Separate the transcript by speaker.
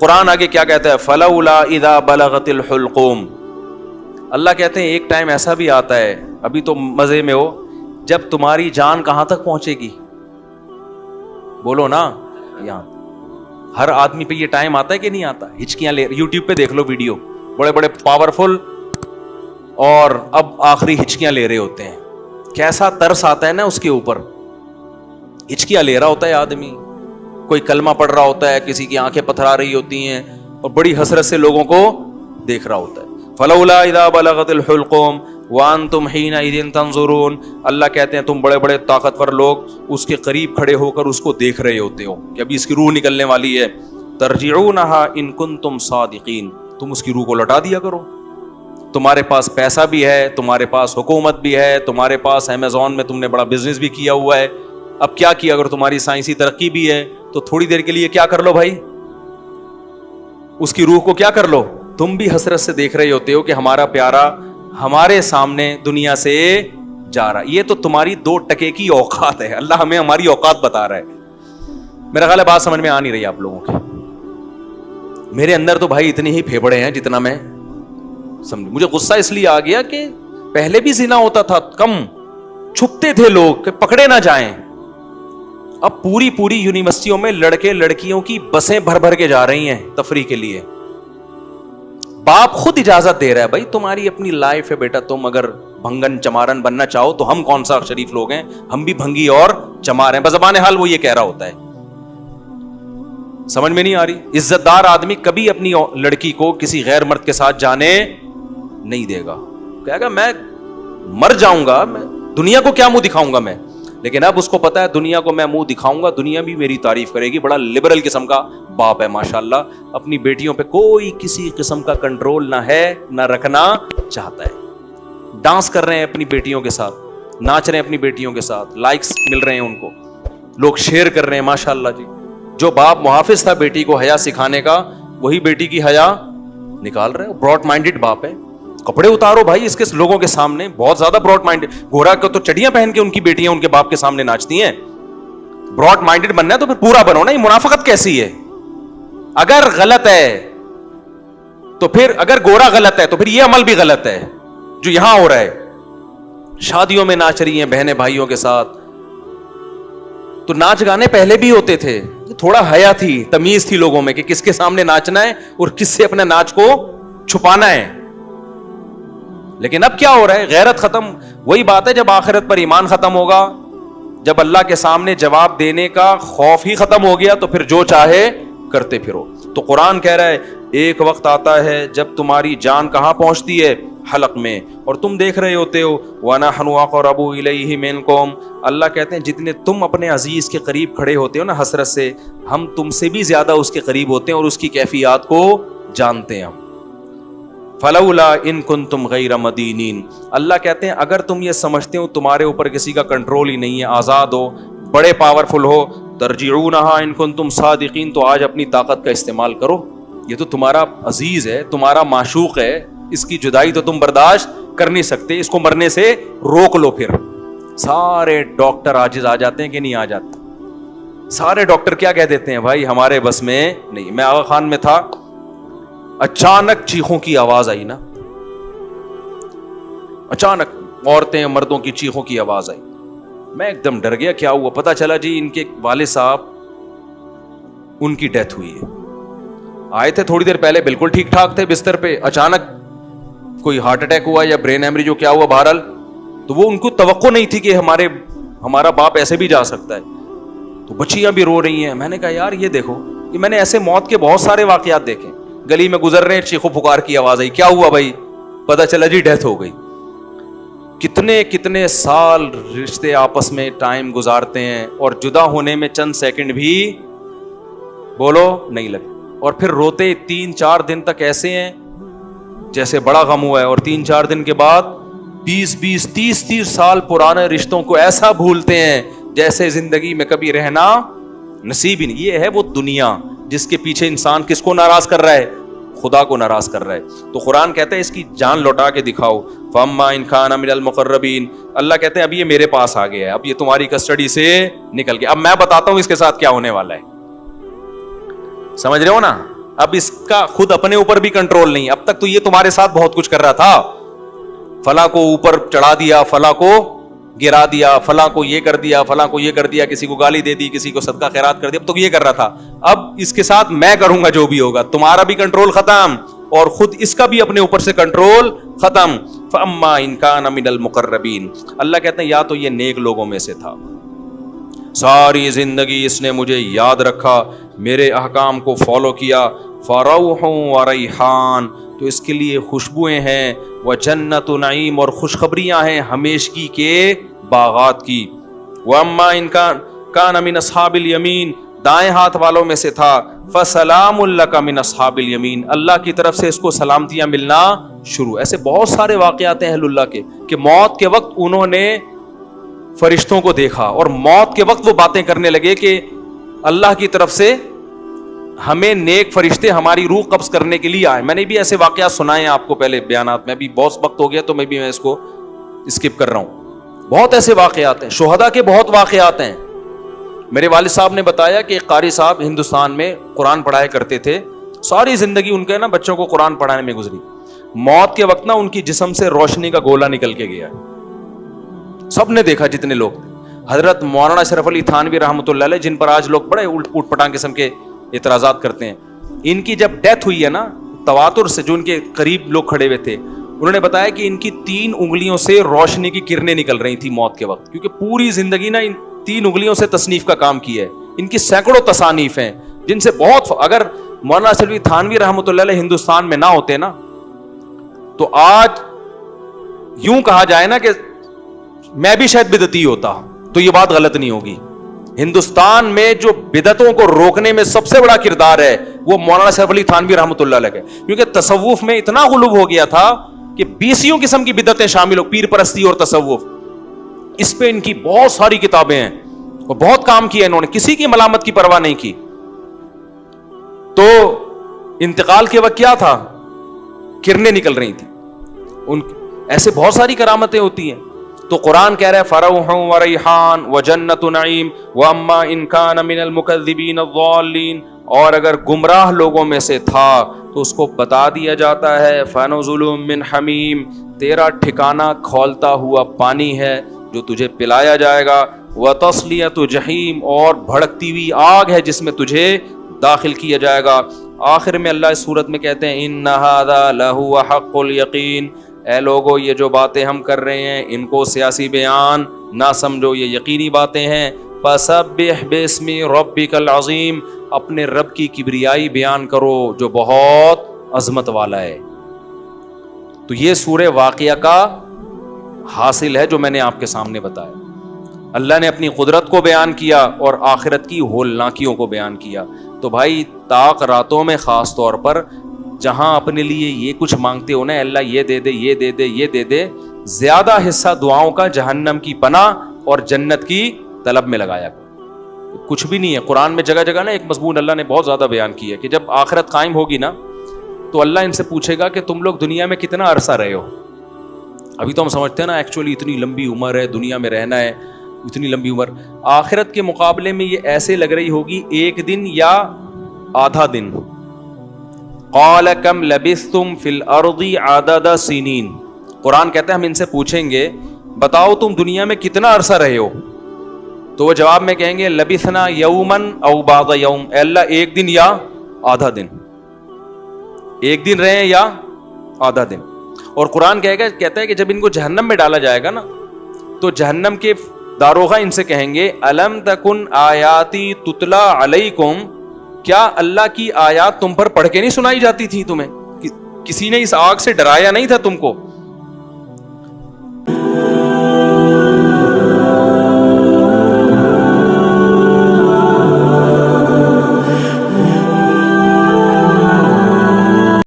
Speaker 1: قرآن آگے کیا کہتا ہے؟ فلولا اذا بلغت الحلقوم. اللہ کہتے ہیں ایک ٹائم ایسا بھی آتا ہے, ابھی تو مزے میں ہو, جب تمہاری جان کہاں تک پہنچے گی؟ بولو نا, یہاں. ہر آدمی پہ یہ ٹائم آتا ہے کہ نہیں آتا؟ ہچکیاں لے, یوٹیوب پہ دیکھ لو ویڈیو, بڑے بڑے پاورفل, اور اب آخری ہچکیاں لے رہے ہوتے ہیں. کیسا ترس آتا ہے نا اس کے اوپر. ہچکیاں لے رہا ہوتا ہے آدمی, کوئی کلمہ پڑھ رہا ہوتا ہے, کسی کی آنکھیں پتھرا رہی ہوتی ہیں, اور بڑی حسرت سے لوگوں کو دیکھ رہا ہوتا ہے. فلولا اذا بلغت الحلقوم وانتم حینئذ تنظرون. اللہ کہتے ہیں تم بڑے بڑے طاقتور لوگ اس کے قریب کھڑے ہو کر اس کو دیکھ رہے ہوتے ہو کہ ابھی اس کی روح نکلنے والی ہے. ترجعونہا ان کنتم صادقین. تم اس کی روح کو لوٹا دیا کرو. تمہارے پاس پیسہ بھی ہے, تمہارے پاس حکومت بھی ہے, تمہارے پاس امیزون میں تم نے بڑا بزنس بھی کیا ہوا ہے. اب کیا کیا, اگر تمہاری سائنسی ترقی بھی ہے تو تھوڑی دیر کے لیے کیا کر لو بھائی, اس کی روح کو کیا کر لو. تم بھی حسرت سے دیکھ رہے ہوتے ہو کہ ہمارا پیارا ہمارے سامنے دنیا سے جا رہا. یہ تو تمہاری 2 ٹکے کی اوقات ہے. اللہ ہمیں ہماری اوقات بتا رہا ہے. میرا خیال ہے بات سمجھ میں آ نہیں رہی آپ لوگوں کی. میرے اندر تو بھائی اتنے ہی پھیپڑے ہیں جتنا میں سمجھ. مجھے غصہ اس لیے آ گیا کہ پہلے بھی زنا ہوتا تھا, کم چھپتے تھے لوگ کہ پکڑے نہ جائیں. اب پوری یونیورسٹیوں میں لڑکے لڑکیوں کی بسیں بھر بھر کے جا رہی ہیں تفریح کے لیے. باپ خود اجازت دے رہا ہے, بھائی تمہاری اپنی لائف ہے بیٹا, تم اگر بھنگن چمارن بننا چاہو تو ہم کون سا شریف لوگ ہیں, ہم بھی بھنگی اور چمار ہیں. بزبان حال وہ یہ کہہ رہا ہوتا ہے. سمجھ میں نہیں آ رہی. عزت دار آدمی کبھی اپنی لڑکی کو کسی غیر مرد کے ساتھ جانے نہیں دے گا. کہے گا میں مر جاؤں گا, میں دنیا کو کیا منہ دکھاؤں گا میں. لیکن اب اس کو پتا ہے دنیا کو میں منہ دکھاؤں گا, دنیا بھی میری تعریف کرے گی. بڑا لبرل قسم کا باپ ہے ماشاءاللہ. اپنی بیٹیوں پہ کوئی کسی قسم کا کنٹرول نہ ہے, نہ رکھنا چاہتا ہے. ڈانس کر رہے ہیں اپنی بیٹیوں کے ساتھ, ناچ رہے ہیں اپنی بیٹیوں کے ساتھ, لائکس مل رہے ہیں ان کو, لوگ شیئر کر رہے ہیں ماشاءاللہ جی. جو باپ محافظ تھا بیٹی کو حیا سکھانے کا, وہی بیٹی کی حیا نکال رہے ہیں. براڈ مائنڈڈ باپ ہے. کپڑے اتارو بھائی اس کے لوگوں کے سامنے, بہت زیادہ براڈ مائنڈڈ. گورا کو تو چڑیاں پہن کے ان کی بیٹیاں ان کے باپ کے سامنے ناچتی ہیں. براڈ مائنڈڈ بننا ہے تو پھر پورا بنو نا. یہ منافقت کیسی ہے؟ اگر غلط ہے تو پھر, اگر گورا غلط ہے تو پھر یہ عمل بھی غلط ہے جو یہاں ہو رہا ہے. شادیوں میں ناچ رہی ہیں بہنیں بھائیوں کے ساتھ. تو ناچ گانے پہلے بھی ہوتے تھے, تھوڑا حیا تھی, تمیز تھی لوگوں میں کہ کس کے سامنے ناچنا ہے اور کس سے اپنے ناچ کو چھپانا ہے. لیکن اب کیا ہو رہا ہے, غیرت ختم. وہی بات ہے جب آخرت پر ایمان ختم ہوگا, جب اللہ کے سامنے جواب دینے کا خوف ہی ختم ہو گیا, تو پھر جو چاہے کرتے پھرو. تو قرآن کہہ رہا ہے ایک وقت آتا ہے جب تمہاری جان کہاں پہنچتی ہے؟ حلق میں, اور تم دیکھ رہے ہوتے ہو. وَنَحْنُ أَقْرَبُ إِلَيْهِ مِنْكُمْ. اللہ کہتے ہیں جتنے تم اپنے عزیز کے قریب کھڑے ہوتے ہو نا حسرت سے, ہم تم سے بھی زیادہ اس کے قریب ہوتے ہیں اور اس کی کیفیات کو جانتے ہیں ہم. فلولا ان کنتم غیر مدینین. اللہ کہتے ہیں اگر تم یہ سمجھتے ہو تمہارے اوپر کسی کا کنٹرول ہی نہیں ہے, آزاد ہو, بڑے پاورفل ہو, ترجعونہا ان کنتم صادقین, تو آج اپنی طاقت کا استعمال کرو. یہ تو تمہارا عزیز ہے, تمہارا معشوق ہے, اس کی جدائی تو تم برداشت کر نہیں سکتے, اس کو مرنے سے روک لو. پھر سارے ڈاکٹر عاجز آ جاتے ہیں کہ نہیں آ جاتے؟ سارے ڈاکٹر کیا کہہ دیتے ہیں, بھائی ہمارے بس میں نہیں. میں آغا خان میں تھا, اچانک چیخوں کی آواز آئی نا, اچانک عورتیں مردوں کی چیخوں کی آواز آئی. میں ایک دم ڈر گیا, کیا ہوا؟ پتا چلا جی ان کے والد صاحب, ان کی ڈیتھ ہوئی ہے. آئے تھے تھوڑی دیر پہلے بالکل ٹھیک ٹھاک تھے بستر پہ, اچانک کوئی ہارٹ اٹیک ہوا یا برین ہیمریج جو کیا ہوا بہرحال. تو وہ ان کو توقع نہیں تھی کہ ہمارا باپ ایسے بھی جا سکتا ہے. تو بچیاں بھی رو رہی ہیں. میں نے کہا یار یہ دیکھو, کہ میں نے ایسے موت کے بہت سارے واقعات دیکھے. گلی میں گزر رہے ہیں, چیخو پکار کی آواز آئی, کیا ہوا بھائی؟ پتا چلا جی ڈیتھ ہو گئی. کتنے سال رشتے آپس میں ٹائم گزارتے ہیں اور جدا ہونے میں چند سیکنڈ بھی بولو نہیں لگے, اور پھر روتے 3-4 دن تک ایسے ہیں جیسے بڑا غم ہوا ہے, اور 3-4 دن کے بعد 20-20 30-30 سال پرانے رشتوں کو ایسا بھولتے ہیں جیسے زندگی میں کبھی رہنا نصیب ہی نہیں. یہ ہے وہ دنیا جس کے پیچھے انسان کس کو ناراض کر رہا ہے؟ خدا کو ناراض کر رہا ہے. تو قرآن کہتا ہے اس کی جان لوٹا کے دکھاؤ. فَأَمَّا إِنْ كَانَ مِنَ الْمُقَرَّبِينَ. اللہ کہتے ہیں اب یہ میرے پاس آ گیا ہے, اب یہ تمہاری کسٹڈی سے نکل گیا. اب میں بتاتا ہوں اس کے ساتھ کیا ہونے والا ہے. سمجھ رہے ہو نا؟ اب اس کا خود اپنے اوپر بھی کنٹرول نہیں. اب تک تو یہ تمہارے ساتھ بہت کچھ کر رہا تھا, فلاں کو اوپر چڑھا دیا, فلاں کو گرا دیا, فلاں کو یہ کر دیا, فلاں کو یہ کر دیا, کسی کو گالی دے دی, کسی کو صدقہ خیرات کر دیا. اب تو یہ کر رہا تھا, اب اس کے ساتھ میں کروں گا جو بھی ہوگا. تمہارا بھی کنٹرول ختم اور خود اس کا بھی اپنے اوپر سے کنٹرول ختم. فاما ان کان من المقربین, اللہ کہتے ہیں یا تو یہ نیک لوگوں میں سے تھا, ساری زندگی اس نے مجھے یاد رکھا, میرے احکام کو فالو کیا, فروح و ریحان, تو اس کے لیے خوشبوئیں ہیں, وجنت نعیم, اور خوشخبریاں ہیں ہمیشگی کے باغات کی. واما ان کان من اصحاب الیمین, دائیں ہاتھ والوں میں سے تھا, فسلام لک من اصحاب الیمین, اللہ کی طرف سے اس کو سلامتیاں ملنا شروع. ایسے بہت سارے واقعات ہیں اہل اللہ کے کہ موت کے وقت انہوں نے فرشتوں کو دیکھا اور موت کے وقت وہ باتیں کرنے لگے کہ اللہ کی طرف سے ہمیں نیک فرشتے ہماری روح قبض کرنے کے لیے آئے. میں نے بھی ایسے واقعات سنائے ہیں آپ کو پہلے بیانات میں, بھی بہت وقت ہو گیا تو میں اس کو اسکپ کر رہا ہوں. بہت ایسے واقعات ہیں, شہداء کے بہت واقعات ہیں. میرے والد صاحب نے بتایا کہ ایک قاری صاحب ہندوستان میں قرآن پڑھایا کرتے تھے, ساری زندگی ان کے نا بچوں کو قرآن پڑھانے میں گزری. موت کے وقت نا ان کی جسم سے روشنی کا گولا نکل کے گیا, سب نے دیکھا جتنے لوگ. حضرت مولانا اشرف علی تھانوی رحمۃ اللہ علیہ, جن پر آج لوگ بڑے اوٹ پٹانگ قسم کے اعتراضات کرتے ہیں, ان کی جب ڈیتھ ہوئی ہے نا, تواتر سے جو ان کے قریب لوگ کھڑے ہوئے تھے, انہوں نے بتایا کہ ان کی 3 انگلیوں سے روشنی کی کرنیں نکل رہی تھی موت کے وقت, کیونکہ پوری زندگی نا ان 3 انگلیوں سے تصنیف کا کام کیا ہے. ان کی سینکڑوں تصانیف ہیں جن سے بہت, اگر مولانا اشرف علی تھانوی رحمۃ اللہ علیہ ہندوستان میں نہ ہوتے نا تو آج یوں کہا جائے نا کہ میں بھی شاید بدعتی ہوتا, تو یہ بات غلط نہیں ہوگی. ہندوستان میں جو بدعتوں کو روکنے میں سب سے بڑا کردار ہے وہ مولانا اشرف علی تھانوی رحمۃ اللہ علیہ کا, کیونکہ تصوف میں اتنا غلو ہو گیا تھا کہ 20 قسم کی بدعتیں شامل ہو, پیر پرستی اور تصوف. اس پہ ان کی بہت ساری کتابیں ہیں اور بہت کام کیا انہوں نے, کسی کی ملامت کی پرواہ نہیں کی. تو انتقال کے وقت کیا تھا, کرنیں نکل رہی تھی ان, ایسے بہت ساری کرامتیں ہوتی ہیں. تو قرآن کہہ رہا ہے فروح و ریحان وجنت نعیم واما ان کان من المکذبین الضالین, اور اگر گمراہ لوگوں میں سے تھا تو اس کو بتا دیا جاتا ہے فنزل من حمیم, تیرا ٹھکانہ کھولتا ہوا پانی ہے جو تجھے پلایا جائے گا, وتصلیۃ جحیم, اور بھڑکتی ہوئی آگ ہے جس میں تجھے داخل کیا جائے گا. آخر میں اللہ اس صورت میں کہتے ہیں ان ھذا لہو حق الیقین, اے لوگو یہ جو باتیں ہم کر رہے ہیں ان کو سیاسی بیان نہ سمجھو, یہ یقینی باتیں ہیں. فسبح باسم ربک العظیم, اپنے رب کی کبریائی بیان کرو جو بہت عظمت والا ہے. تو یہ سورہ واقعہ کا حاصل ہے جو میں نے آپ کے سامنے بتایا. اللہ نے اپنی قدرت کو بیان کیا اور آخرت کی ہولناکیوں کو بیان کیا. تو بھائی طاق راتوں میں خاص طور پر جہاں اپنے لیے یہ کچھ مانگتے ہو نا, اللہ یہ دے دے, یہ دے دے, یہ دے دے, زیادہ حصہ دعاؤں کا جہنم کی پناہ اور جنت کی طلب میں لگایا کرو. کچھ بھی نہیں ہے. قرآن میں جگہ جگہ نا ایک مضمون اللہ نے بہت زیادہ بیان کیا کہ جب آخرت قائم ہوگی نا تو اللہ ان سے پوچھے گا کہ تم لوگ دنیا میں کتنا عرصہ رہے ہو. ابھی تو ہم سمجھتے ہیں نا ایکچولی اتنی لمبی عمر ہے, دنیا میں رہنا ہے, اتنی لمبی عمر. آخرت کے مقابلے میں یہ ایسے لگ رہی ہوگی 1 دن یا آدھا دن. قال کم لبثتم فی الارض عدد سنین, قرآن کہتا ہے ہم ان سے پوچھیں گے بتاؤ تم دنیا میں کتنا عرصہ رہے ہو, تو وہ جواب میں کہیں گے لبثنا یوما او بعض یوم, اے اللہ 1 دن یا آدھا دن, 1 دن رہے یا آدھا دن. اور قرآن کہتا ہے کہ جب ان کو جہنم میں ڈالا جائے گا نا تو جہنم کے داروغہ ان سے کہیں گے الم تکن آیاتی تتلا علیکم, کیا اللہ کی آیات تم پر پڑھ کے نہیں سنائی جاتی تھی تمہیں, کسی نے اس آگ سے ڈرایا نہیں تھا تم کو,